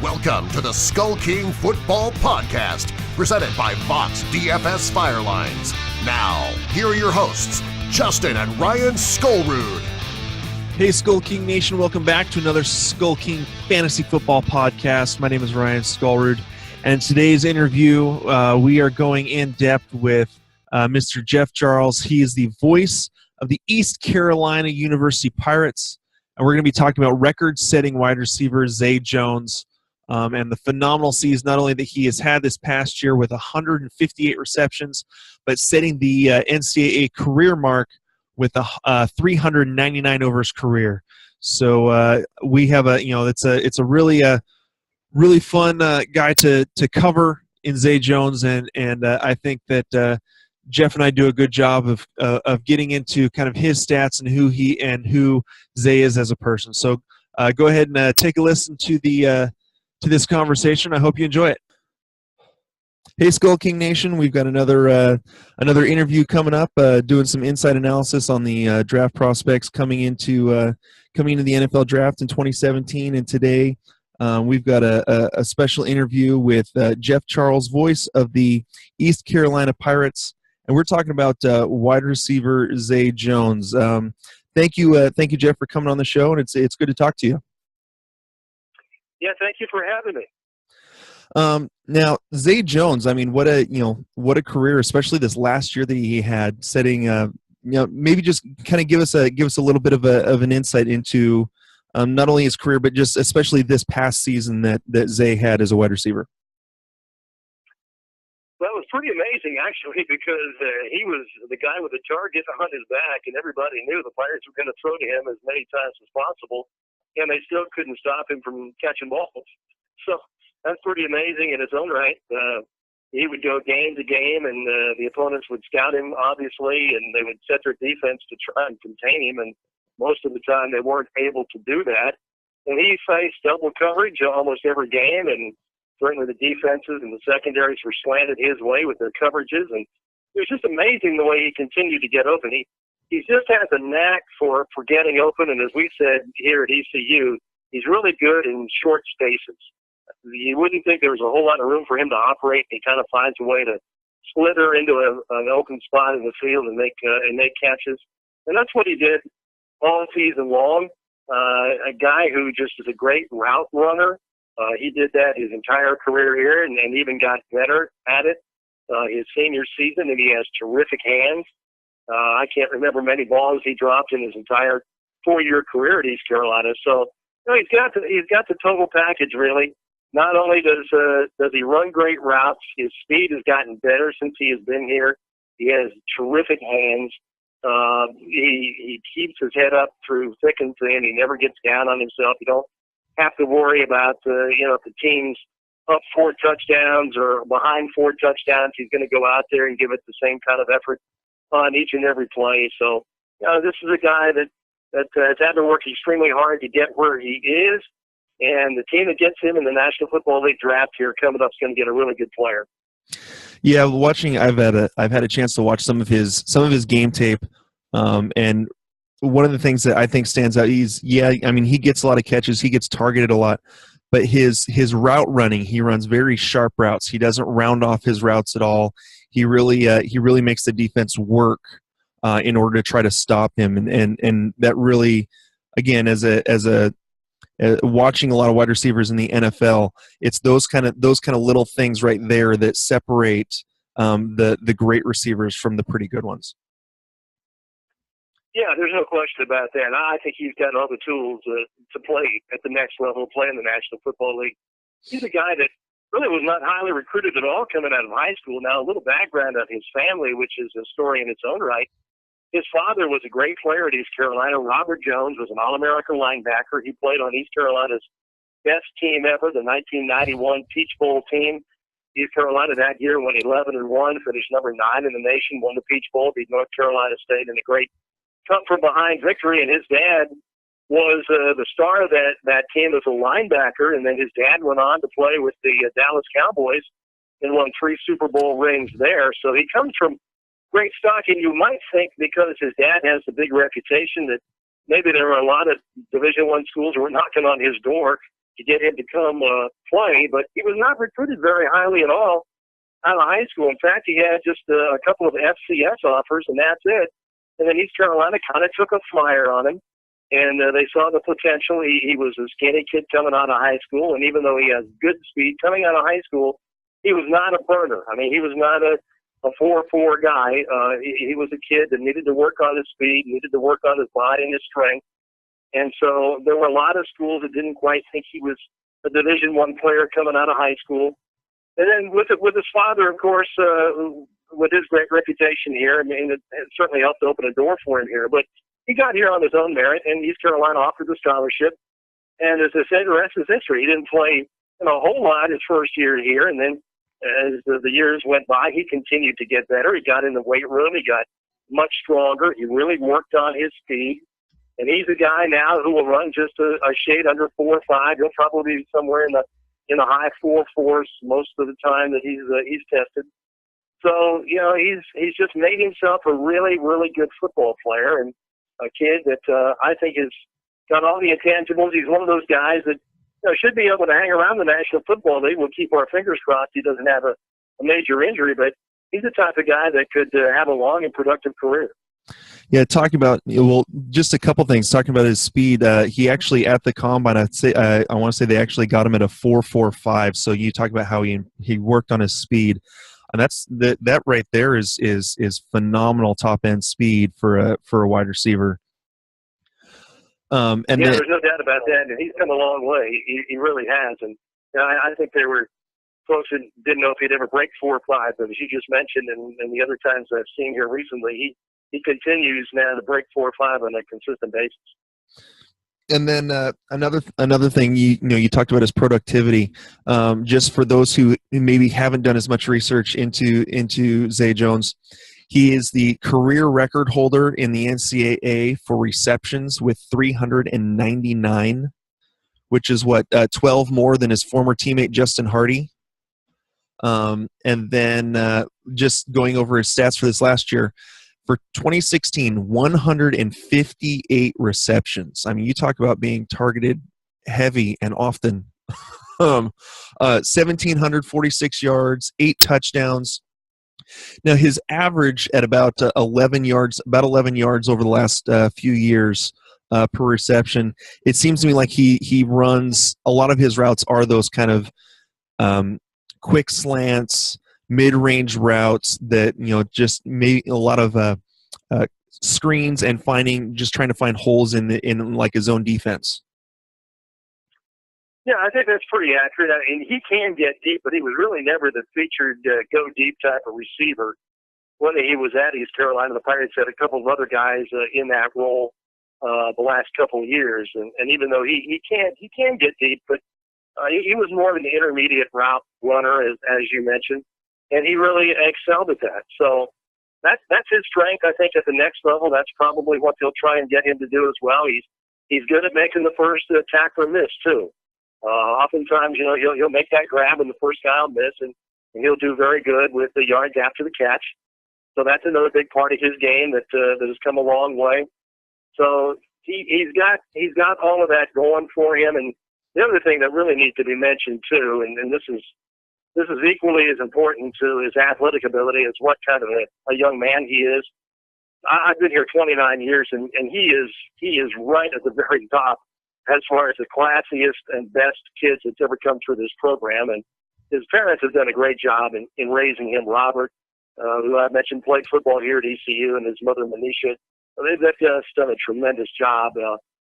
Welcome to the Skull King Football Podcast, presented by Fox DFS Firelines. Now, here are your hosts, Justin and Ryan Skullrood. Hey, Skull King Nation. Welcome back to another Skull King Fantasy Football Podcast. My name is Ryan Skullrood, and in today's interview, we are going in depth with Mr. Jeff Charles. He is the voice of the East Carolina University Pirates, and we're going to be talking about record-setting wide receiver Zay Jones and the phenomenal season not only that he has had this past year with 158 receptions, but setting the NCAA career mark with 399 over his career. So we have it's a really fun guy to cover in Zay Jones, and I think that Jeff and I do a good job of getting into kind of his stats and who Zay is as a person. So go ahead and take a listen to this conversation. I hope you enjoy it. Hey, Skull King Nation, we've got another interview coming up, doing some inside analysis on the draft prospects coming into the NFL draft in 2017. And today we've got a special interview with Jeff Charles, voice of the East Carolina Pirates, and we're talking about wide receiver Zay Jones. Thank you, Jeff, for coming on the show, and it's good to talk to you. Yeah, thank you for having me. Now, Zay Jones, I mean, what a career, especially this last year that he had, setting, maybe just kind of give us a little bit of an insight into not only his career, but just especially this past season that Zay had as a wide receiver. Well, it was pretty amazing, actually, because he was the guy with the target on his back, and everybody knew the Pirates were going to throw to him as many times as possible, and they still couldn't stop him from catching balls. So that's pretty amazing in its own right. He would go game to game, and the opponents would scout him, obviously, and they would set their defense to try and contain him, and most of the time they weren't able to do that. And he faced double coverage almost every game, and certainly the defenses and the secondaries were slanted his way with their coverages, and it was just amazing the way he continued to get open. He just has a knack for getting open, and as we said here at ECU, he's really good in short spaces. You wouldn't think there was a whole lot of room for him to operate. He kind of finds a way to slither into an open spot in the field and make catches, and that's what he did all season long. A guy who just is a great route runner. He did that his entire career here, and even got better at it his senior season, and he has terrific hands. I can't remember many balls he dropped in his entire 4-year career at East Carolina. So he's got the total package, really. Not only does he run great routes, his speed has gotten better since he has been here. He has terrific hands. He keeps his head up through thick and thin. He never gets down on himself. You don't have to worry about if the team's up 4 touchdowns or behind 4 touchdowns. He's going to go out there and give it the same kind of effort on each and every play. So this is a guy that has had to work extremely hard to get where he is. And the team that gets him in the National Football League draft here coming up is going to get a really good player. Yeah, I've had a chance to watch some of his game tape, and one of the things that I think stands out he gets a lot of catches, he gets targeted a lot, but his route running, he runs very sharp routes. He doesn't round off his routes at all. He really makes the defense work in order to try to stop him, and that really, again, as watching a lot of wide receivers in the NFL, it's those kind of little things right there that separate the great receivers from the pretty good ones. Yeah, there's no question about that. I think he's got all the tools to play at the next level, play in the National Football League. He's a guy that really was not highly recruited at all coming out of high school. Now, a little background on his family, which is a story in its own right. His father was a great player at East Carolina. Robert Jones was an All-American linebacker. He played on East Carolina's best team ever, the 1991 Peach Bowl team. East Carolina that year went 11-1, finished number 9 in the nation, won the Peach Bowl, beat North Carolina State in a great come-from-behind victory. And his dad was the star of that team as a linebacker, and then his dad went on to play with the Dallas Cowboys and won 3 Super Bowl rings there. So he comes from great stock, and you might think because his dad has a big reputation that maybe there were a lot of Division I schools who were knocking on his door to get him to come play, but he was not recruited very highly at all out of high school. In fact, he had just a couple of FCS offers, and that's it. And then East Carolina kind of took a flyer on him, and they saw the potential. He was a skinny kid coming out of high school, and even though he has good speed coming out of high school, he was not a burner. I mean, he was not a 4-4 guy. He was a kid that needed to work on his speed, needed to work on his body and his strength. And so there were a lot of schools that didn't quite think he was a Division I player coming out of high school. And then with his father, of course, with his great reputation here, I mean, it certainly helped open a door for him here. But he got here on his own merit, and East Carolina offered the scholarship. And as I said, the rest is history. He didn't play a whole lot his first year here, and then as the years went by, he continued to get better. He got in the weight room. He got much stronger. He really worked on his speed. And he's a guy now who will run just a shade under 4.5. He'll probably be somewhere in the high 4.4s most of the time that he's tested. So, you know, he's just made himself a really, really good football player, and a kid that I think has got all the intangibles. He's one of those guys that should be able to hang around the National Football League. We'll keep our fingers crossed he doesn't have a major injury, but he's the type of guy that could have a long and productive career. Yeah, talking about just a couple things. Talking about his speed, he actually at the combine, I want to say they actually got him at a 4.45. So you talk about how he worked on his speed, and that right there is phenomenal top end speed for a wide receiver. And there's no doubt about that, and he's come a long way. He really has, and I think there were folks that didn't know if he'd ever break 4.5, but as you just mentioned, and the other times I've seen here recently, he continues now to break 4.5 on a consistent basis. And then another thing, you talked about his productivity. Just for those who maybe haven't done as much research into Zay Jones, he is the career record holder in the NCAA for receptions with 399, which is 12 more than his former teammate Justin Hardy. And then just going over his stats for this last year. For 2016, 158 receptions. I mean, you talk about being targeted heavy and often. 1,746 yards, 8 touchdowns. Now, his average at about 11 yards over the last few years per reception. It seems to me like he runs, a lot of his routes are those kind of quick slants, mid-range routes that just make a lot of screens and trying to find holes in like his own defense. Yeah, I think that's pretty accurate. I mean, he can get deep, but he was really never the featured go deep type of receiver. When he was at East Carolina, the Pirates had a couple of other guys in that role the last couple of years, and even though he can get deep, but he was more of an intermediate route runner, as you mentioned, and he really excelled at that. So that's his strength. I think at the next level, that's probably what they'll try and get him to do as well. He's good at making the first tackler miss too. Oftentimes, he'll make that grab and the first guy will miss, and he'll do very good with the yards after the catch. So that's another big part of his game that has come a long way. So he's got all of that going for him. And the other thing that really needs to be mentioned too, and this is equally as important to his athletic ability as what kind of a young man he is. I've been here 29 years, and he is right at the very top as far as the classiest and best kids that's ever come through this program. And his parents have done a great job in raising him. Robert, who I mentioned, played football here at ECU, and his mother, Manisha. They've just done a tremendous job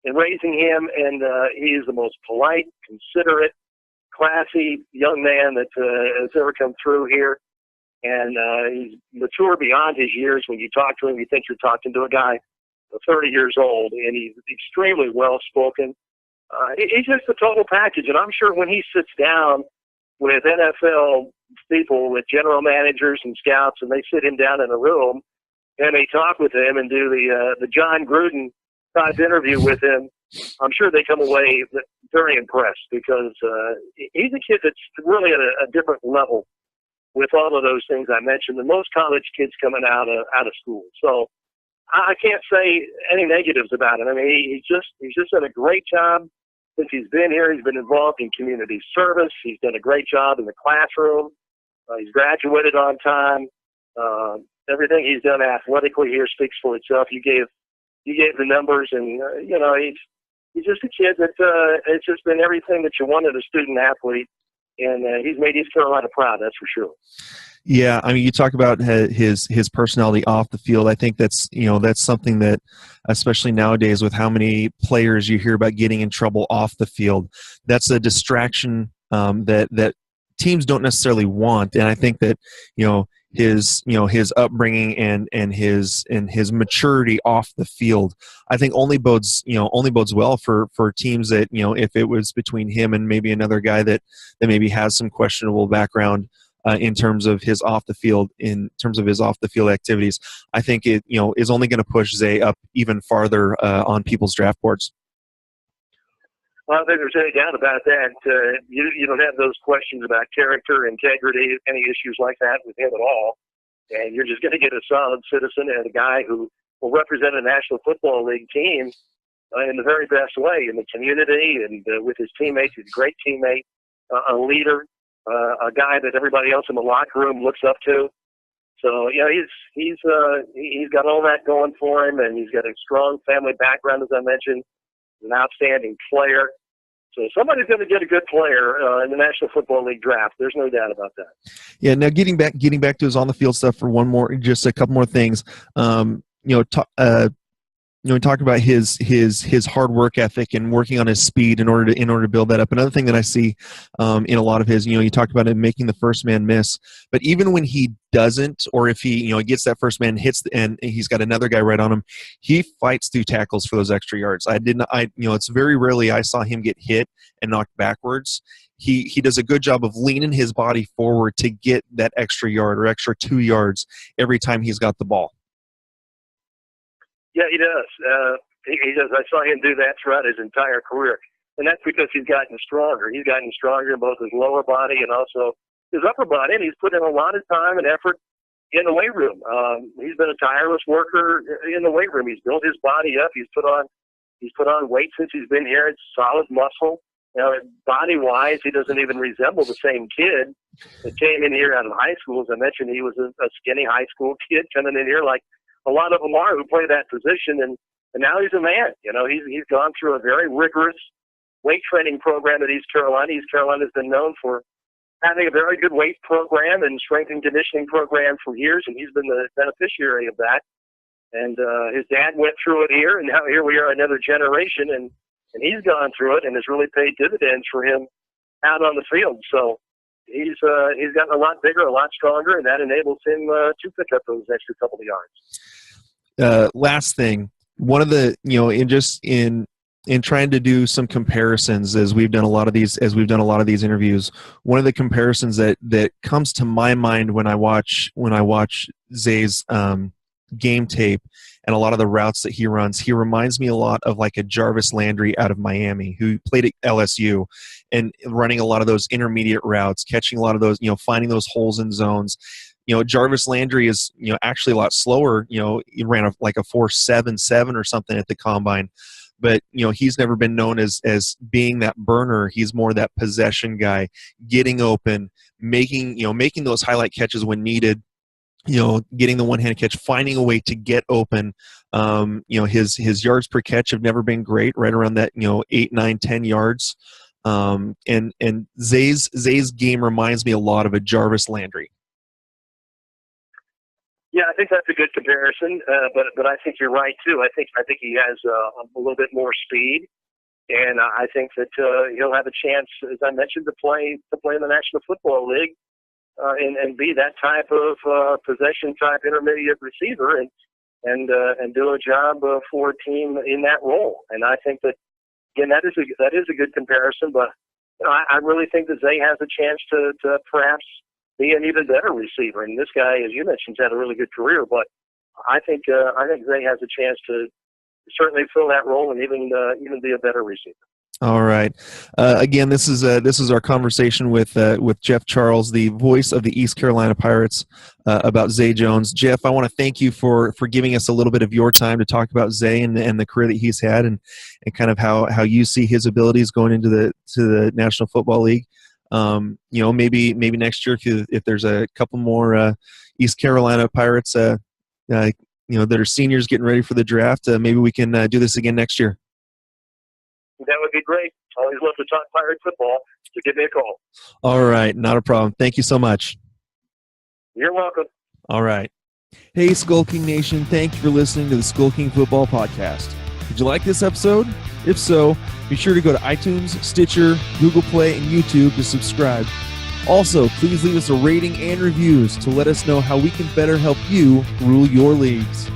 in raising him, and he is the most polite, considerate, classy young man that has ever come through here. And he's mature beyond his years. When you talk to him, you think you're talking to a guy 30 years old, and he's extremely well-spoken. He's just a total package, and I'm sure when he sits down with NFL people, with general managers and scouts, and they sit him down in a room, and they talk with him and do the John Gruden type interview with him, I'm sure they come away very impressed, because he's a kid that's really at a different level with all of those things I mentioned than most college kids coming out of school. So I can't say any negatives about him. I mean, he's just done a great job since he's been here, he's been involved in community service. He's done a great job in the classroom. He's graduated on time. Everything he's done athletically here speaks for itself. You gave the numbers, and he's just a kid that it's just been everything that you wanted a student athlete, and he's made East Carolina proud. That's for sure. Yeah, I mean, you talk about his personality off the field. I think that's something that, especially nowadays, with how many players you hear about getting in trouble off the field, that's a distraction that teams don't necessarily want. And I think that his upbringing and his maturity off the field, I think only bodes well for teams that, if it was between him and maybe another guy that maybe has some questionable background in terms of his off the field activities, I think it is only going to push Zay up even farther on people's draft boards. Well, I don't think there's any doubt about that. You don't have those questions about character, integrity, any issues like that with him at all. And you're just going to get a solid citizen and a guy who will represent a National Football League team in the very best way in the community and with his teammates. He's a great teammate, a leader, a guy that everybody else in the locker room looks up to. So, he's got all that going for him, and he's got a strong family background, as I mentioned. He's an outstanding player. So somebody's going to get a good player in the National Football League draft. There's no doubt about that. Yeah. Now, getting back to his on the field stuff for just a couple more things. We talked about his hard work ethic and working on his speed in order to build that up. Another thing that I see in a lot of his, you talked about him making the first man miss, but even when he doesn't, or if he gets that first man, hits and he's got another guy right on him, he fights through tackles for those extra yards. It's very rarely I saw him get hit and knocked backwards. He does a good job of leaning his body forward to get that extra yard or extra 2 yards every time he's got the ball. Yeah, he does. He does. I saw him do that throughout his entire career. And that's because he's gotten stronger. He's gotten stronger in both his lower body and also his upper body, and he's put in a lot of time and effort in the weight room. He's been a tireless worker in the weight room. He's built his body up. He's put on weight since he's been here. It's solid muscle. Body-wise, he doesn't even resemble the same kid that came in here out of high school. As I mentioned, he was a skinny high school kid coming in here like a lot of them are who play that position, and now he's a man. He's gone through a very rigorous weight training program at East Carolina. East Carolina has been known for having a very good weight program and strength and conditioning program for years, and he's been the beneficiary of that. And his dad went through it here, and now here we are, another generation, and he's gone through it and has really paid dividends for him out on the field. So he's gotten a lot bigger, a lot stronger, and that enables him to pick up those extra couple of yards. Last thing, one of the in trying to do some comparisons as we've done a lot of these interviews, one of the comparisons that comes to my mind when I watch Zay's game tape and a lot of the routes that he runs, he reminds me a lot of like a Jarvis Landry out of Miami who played at LSU and running a lot of those intermediate routes, catching a lot of those, finding those holes in zones. Jarvis Landry is, actually a lot slower. He ran a 4.77 or something at the combine, but, he's never been known as being that burner. He's more that possession guy, getting open, making those highlight catches when needed, getting the one-handed catch, finding a way to get open. His yards per catch have never been great, right around that, 8, 9, 10 yards. And Zay's game reminds me a lot of a Jarvis Landry. Yeah, I think that's a good comparison, but I think you're right too. I think he has a little bit more speed, and I think that he'll have a chance, as I mentioned, to play in the National Football League and be that type of possession type intermediate receiver and do a job for a team in that role. And I think that again that is a good comparison, but I really think that Zay has a chance to perhaps be an even better receiver. And this guy, as you mentioned, has had a really good career, but I think Zay has a chance to certainly fill that role and even be a better receiver. All right. Again, this is our conversation with Jeff Charles, the voice of the East Carolina Pirates, about Zay Jones. Jeff, I want to thank you for giving us a little bit of your time to talk about Zay and the career that he's had, and kind of how you see his abilities going into the National Football League. Maybe next year if there's a couple more East Carolina Pirates, that are seniors getting ready for the draft, maybe we can do this again next year. That would be great. Always love to talk Pirate football, so give me a call. All right, not a problem. Thank you so much. You're welcome. All right. Hey, Skull King Nation, thank you for listening to the Skull King Football Podcast. Did you like this episode? If so, be sure to go to iTunes, Stitcher, Google Play, and YouTube to subscribe. Also, please leave us a rating and reviews to let us know how we can better help you rule your leagues.